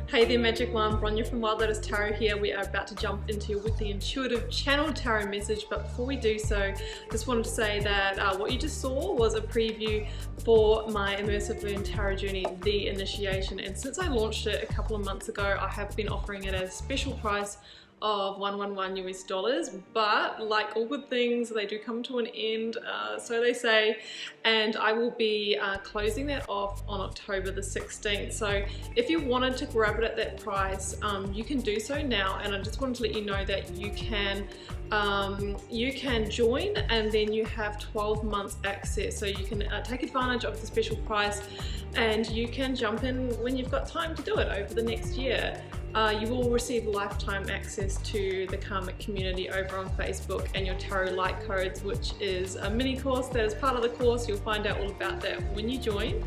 Hey there Magic One, Bronya from Wild Lotus Tarot here. We are about to jump into your weekly intuitive channel tarot message, but before we do so, just wanted to say that what you just saw was a preview for my Immersive Learn Tarot Journey, The Initiation, and since I launched it a couple of months ago, I have been offering it at a special price of $111 US, but like all good things, they do come to an end, so they say, and I will be closing that off on October the 16th. So if you wanted to grab it at that price, you can do so now, and I just wanted to let you know that you can join, and then you have 12 months access, so you can take advantage of the special price, and you can jump in when you've got time to do it over the next year. You will receive lifetime access to the Karmic community over on Facebook and your Tarot Light Codes, which is a mini course that is part of the course. You'll find out all about that when you join.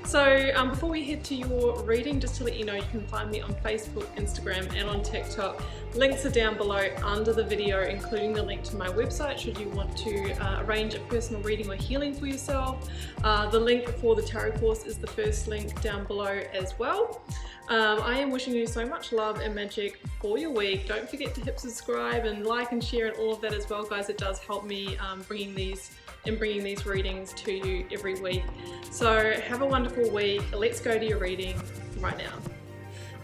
So before we head to your reading, just to let you know, you can find me on Facebook, Instagram and on TikTok. Links are down below under the video, including the link to my website should you want to arrange a personal reading or healing for yourself. The link for the tarot course is the first link down below as well. I am wishing you so much love and magic for your week. Don't forget to hit subscribe and like and share and all of that as well, guys. It does help me bringing these readings to you every week. So have a wonderful week. Let's go to your reading right now.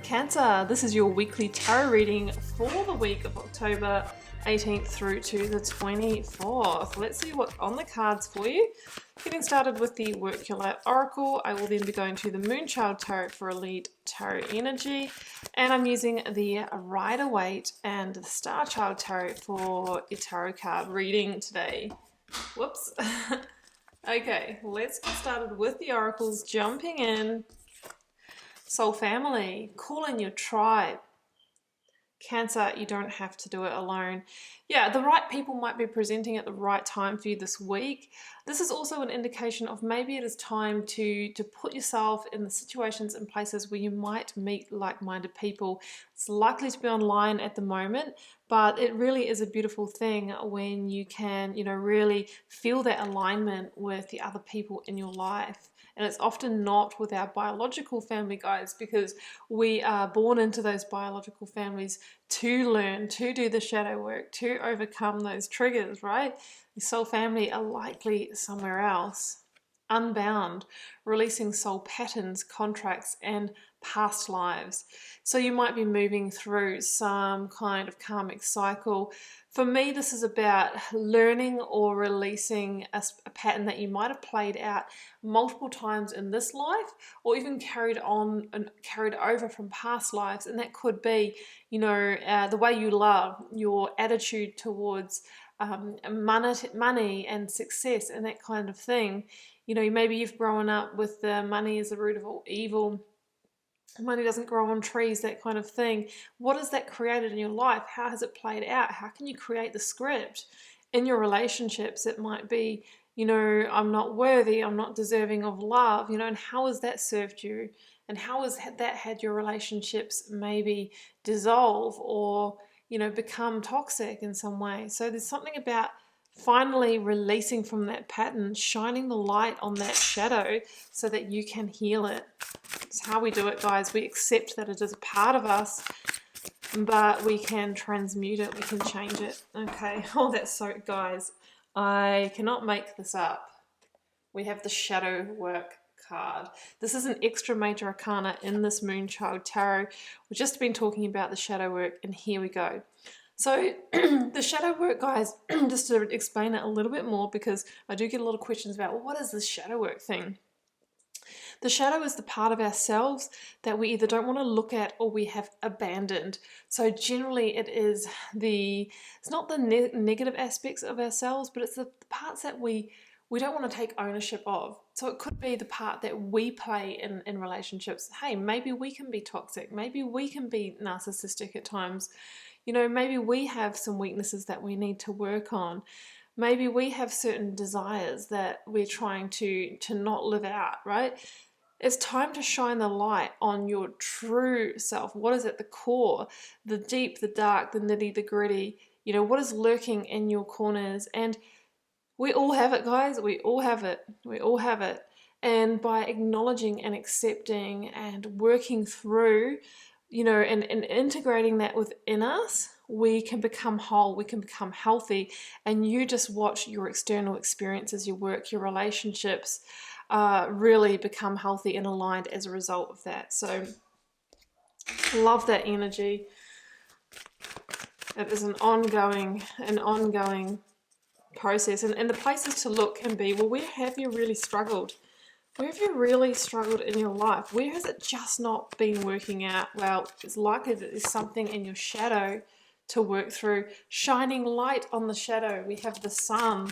Cancer, this is your weekly tarot reading for the week of October 18th through to the 24th. Let's see what's on the cards for you. Getting started with the Work Your Light Oracle, I will then be going to the Moonchild Tarot for Elite Tarot Energy, and I'm using the Rider-Waite and the Star Child Tarot for your tarot card reading today. Whoops. Okay, let's get started with the oracles. Jumping in. Soul Family, call in your tribe. Cancer, you don't have to do it alone. Yeah, the right people might be presenting at the right time for you this week. This is also an indication of maybe it is time to put yourself in the situations and places where you might meet like-minded people. It's likely to be online at the moment, but it really is a beautiful thing when you can, really feel that alignment with the other people in your life. And it's often not with our biological family, guys, because we are born into those biological families to learn, to do the shadow work, to overcome those triggers, right? The soul family are likely somewhere else. Unbound, releasing soul patterns, contracts, and past lives. So you might be moving through some kind of karmic cycle. For me, this is about learning or releasing a pattern that you might have played out multiple times in this life, or even carried on and carried over from past lives. And that could be, the way you love, your attitude towards money and success and that kind of thing. Maybe you've grown up with the money is the root of all evil. Money doesn't grow on trees, that kind of thing. What has that created in your life? How has it played out? How can you create the script in your relationships? It might be, I'm not worthy, I'm not deserving of love, and how has that served you? And how has that had your relationships maybe dissolve or, become toxic in some way? So there's something about finally releasing from that pattern, shining the light on that shadow so that you can heal it. It's how we do it, guys. We accept that it is a part of us, but we can transmute it, we can change it. Okay, oh, that's so, guys, I cannot make this up. We have the Shadow Work card. This is an extra major arcana in this Moonchild Tarot. We've just been talking about the shadow work, and here we go. So the shadow work, guys, just to explain it a little bit more, because I do get a lot of questions about, well, what is this shadow work thing? The shadow is the part of ourselves that we either don't want to look at or we have abandoned. So generally it's not the negative aspects of ourselves, but it's the parts that we don't want to take ownership of. So it could be the part that we play in relationships. Hey, maybe we can be toxic. Maybe we can be narcissistic at times. Maybe we have some weaknesses that we need to work on. Maybe we have certain desires that we're trying to not live out, right? It's time to shine the light on your true self. What is at the core? The deep, the dark, the nitty, the gritty. What is lurking in your corners? And we all have it, guys. We all have it. We all have it. And by acknowledging and accepting and working through you know, and integrating that within us, we can become whole, we can become healthy. And you just watch your external experiences, your work, your relationships really become healthy and aligned as a result of that. So love that energy. It is an ongoing process. And the places to look can be, well, where have you really struggled? Where have you really struggled in your life? Where has it just not been working out? Well, it's likely that there's something in your shadow to work through. Shining light on the shadow. We have the sun.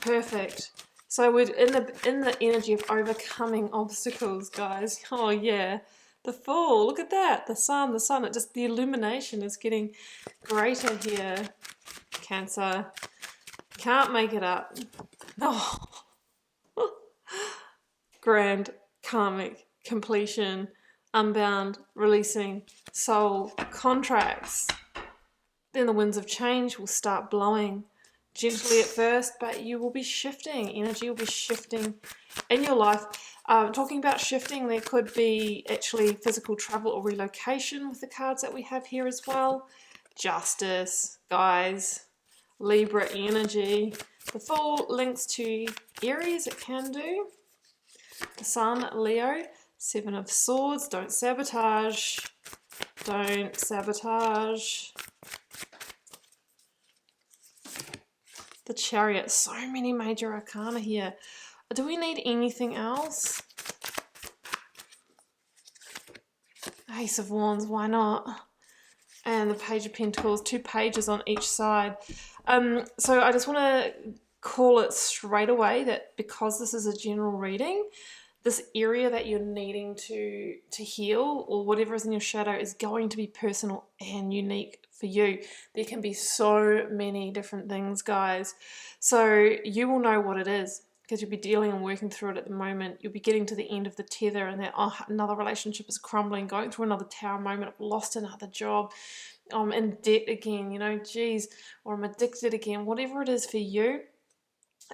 Perfect. So we're in the energy of overcoming obstacles, guys. Oh yeah. The Fool. Look at that. The sun. It just, the illumination is getting greater here. Cancer. Can't make it up. Oh. Grand, karmic, completion, unbound, releasing, soul, contracts. Then the winds of change will start blowing gently at first, but you will be shifting. Energy will be shifting in your life. Talking about shifting, there could be actually physical travel or relocation with the cards that we have here as well. Justice, guys. Libra energy. The Fool links to Aries, it can do. The Sun, Leo, Seven of Swords, don't sabotage, don't sabotage. The Chariot, so many major arcana here. Do we need anything else? Ace of Wands, why not? And the Page of Pentacles, 2 pages on each side. So I just want to call it straight away that because this is a general reading, this area that you're needing to heal or whatever is in your shadow is going to be personal and unique for you. There can be so many different things, guys. So you will know what it is because you'll be dealing and working through it at the moment. You'll be getting to the end of the tether and that, oh, another relationship is crumbling, going through another tower moment, I've lost another job, I'm in debt again, you know, geez, or I'm addicted again. Whatever it is for you,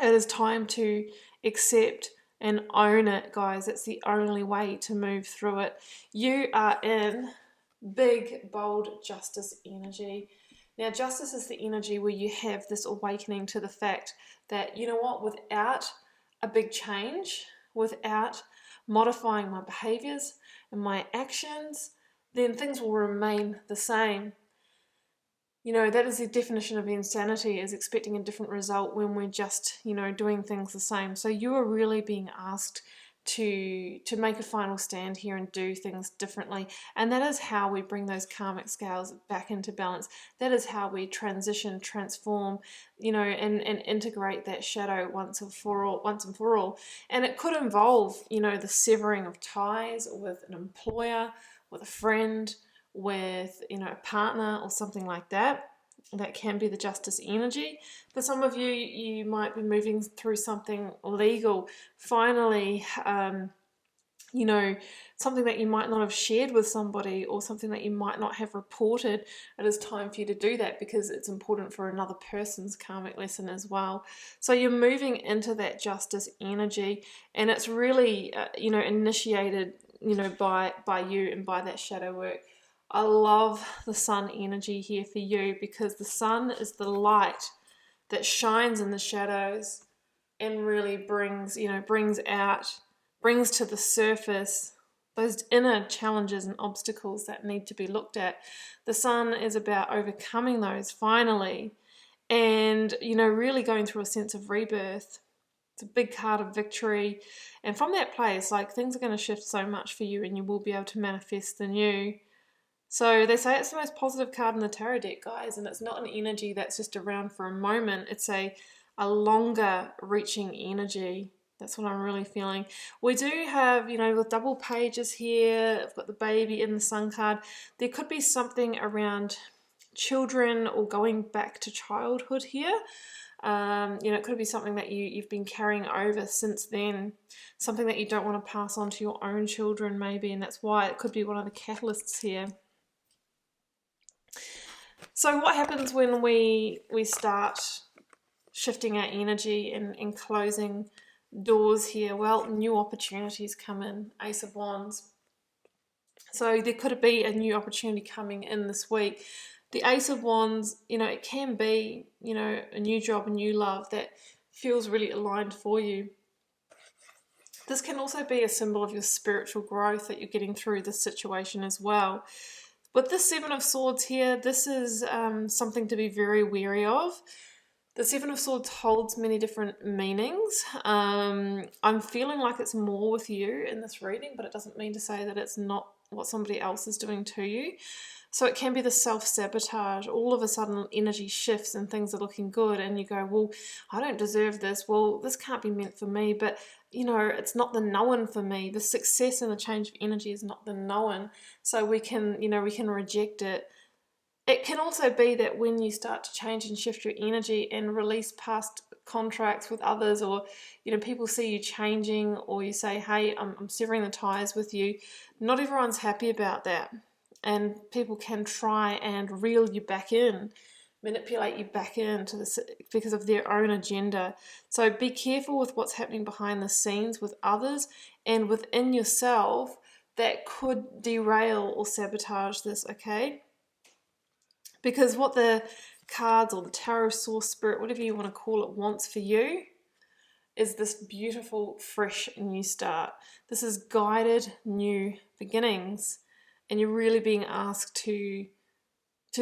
it is time to accept and own it, guys. It's the only way to move through it. You are in big, bold justice energy. Now, justice is the energy where you have this awakening to the fact that, you know what, without a big change, without modifying my behaviors and my actions, then things will remain the same. You know, that is the definition of insanity, is expecting a different result when we're just, you know, doing things the same. So you are really being asked to make a final stand here and do things differently. And that is how we bring those karmic scales back into balance. That is how we transition, transform, you know, and integrate that shadow once and for all. And it could involve, you know, the severing of ties with an employer, with a friend, with, you know, a partner or something like that. That can be the justice energy. For some of you, you might be moving through something legal. Finally, you know, something that you might not have shared with somebody or something that you might not have reported. It is time for you to do that because it's important for another person's karmic lesson as well. So you're moving into that justice energy, and it's really, you know, initiated, you know, by you and by that shadow work. I love the sun energy here for you because the sun is the light that shines in the shadows and really brings, you know, brings to the surface those inner challenges and obstacles that need to be looked at. The sun is about overcoming those finally and, you know, really going through a sense of rebirth. It's a big card of victory. And from that place, like, things are going to shift so much for you and you will be able to manifest the new. So they say it's the most positive card in the tarot deck, guys, and it's not an energy that's just around for a moment. It's a longer reaching energy. That's what I'm really feeling. We do have, you know, the double pages here. I've got the baby in the sun card. There could be something around children or going back to childhood here. You know, it could be something that you've been carrying over since then, something that you don't want to pass on to your own children maybe, and that's why it could be one of the catalysts here. So what happens when we start shifting our energy and closing doors here? Well, new opportunities come in. Ace of Wands. So there could be a new opportunity coming in this week. The Ace of Wands, it can be, a new job, a new love that feels really aligned for you. This can also be a symbol of your spiritual growth that you're getting through this situation as well. With the Seven of Swords here, this is something to be very wary of. The Seven of Swords holds many different meanings. I'm feeling like it's more with you in this reading, but it doesn't mean to say that it's not what somebody else is doing to you. So it can be the self-sabotage. All of a sudden energy shifts and things are looking good and you go, well, I don't deserve this. Well, this can't be meant for me. But, it's not the known for me. The success and the change of energy is not the known. So we can reject it. It can also be that when you start to change and shift your energy and release past contracts with others, or people see you changing, or you say, hey, I'm severing the ties with you, not everyone's happy about that, and people can try and reel you back in, manipulate you back into this because of their own agenda. So be careful with what's happening behind the scenes with others and within yourself that could derail or sabotage this, okay? Because what the cards or the tarot, source, spirit, whatever you want to call it, wants for you is this beautiful, fresh new start. This is guided new beginnings. And you're really being asked to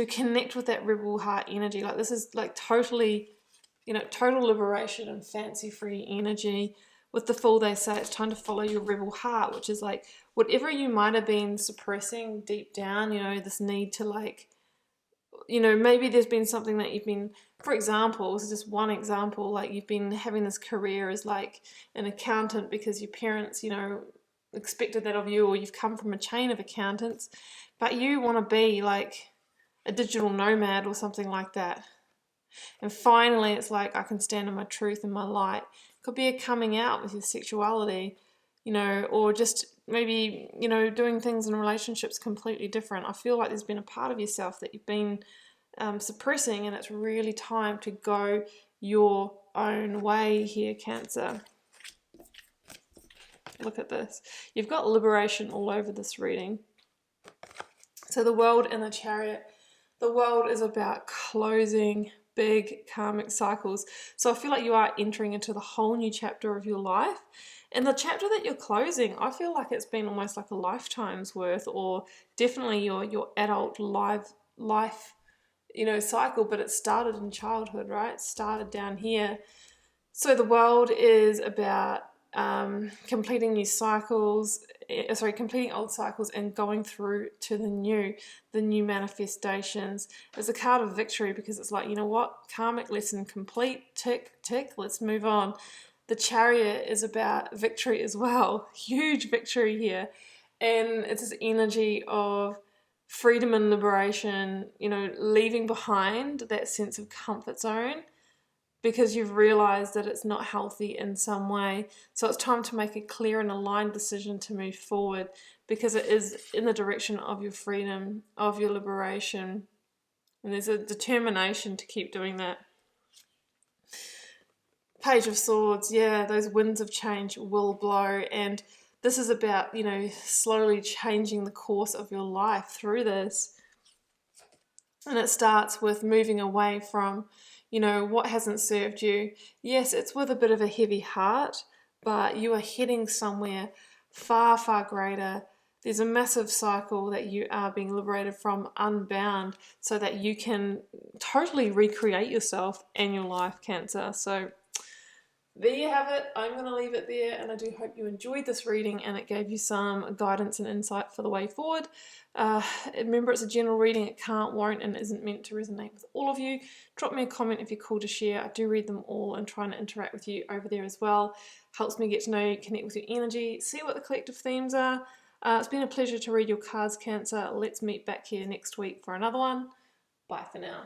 connect with that rebel heart energy. Like, this is like totally, total liberation and fancy-free energy. With the Fool, they say it's time to follow your rebel heart, which is like whatever you might have been suppressing deep down, this need to maybe there's been something that you've been, for example, this is just one example, like you've been having this career as like an accountant because your parents, expected that of you, or you've come from a chain of accountants, but you want to be like a digital nomad or something like that. And finally, it's like, I can stand in my truth and my light. It could be a coming out with your sexuality, or just maybe, doing things in relationships completely different. I feel like there's been a part of yourself that you've been suppressing, and it's really time to go your own way here, Cancer. Look at this. You've got liberation all over this reading. So the World and the Chariot. The World is about closing big karmic cycles. So I feel like you are entering into the whole new chapter of your life. And the chapter that you're closing, I feel like it's been almost like a lifetime's worth, or definitely your adult life, cycle, but it started in childhood, right? It started down here. So the World is about completing new cycles, completing old cycles and going through to the new manifestations. There's a card of victory because it's like, karmic lesson complete, tick, tick, let's move on. The Chariot is about victory as well, huge victory here. And it's this energy of freedom and liberation, leaving behind that sense of comfort zone, because you've realized that it's not healthy in some way. So it's time to make a clear and aligned decision to move forward, because it is in the direction of your freedom, of your liberation. And there's a determination to keep doing that. Page of Swords, yeah, those winds of change will blow. And this is about, slowly changing the course of your life through this. And it starts with moving away from what hasn't served you. Yes, it's with a bit of a heavy heart, but you are heading somewhere far, far greater. There's a massive cycle that you are being liberated from, unbound, so that you can totally recreate yourself and your life, Cancer. So there you have it. I'm going to leave it there, and I do hope you enjoyed this reading and it gave you some guidance and insight for the way forward. Remember, it's a general reading. It can't, won't, and isn't meant to resonate with all of you. Drop me a comment if you're cool to share. I do read them all and try and interact with you over there as well. Helps me get to know you, connect with your energy, see what the collective themes are. It's been a pleasure to read your cards, Cancer. Let's meet back here next week for another one. Bye for now.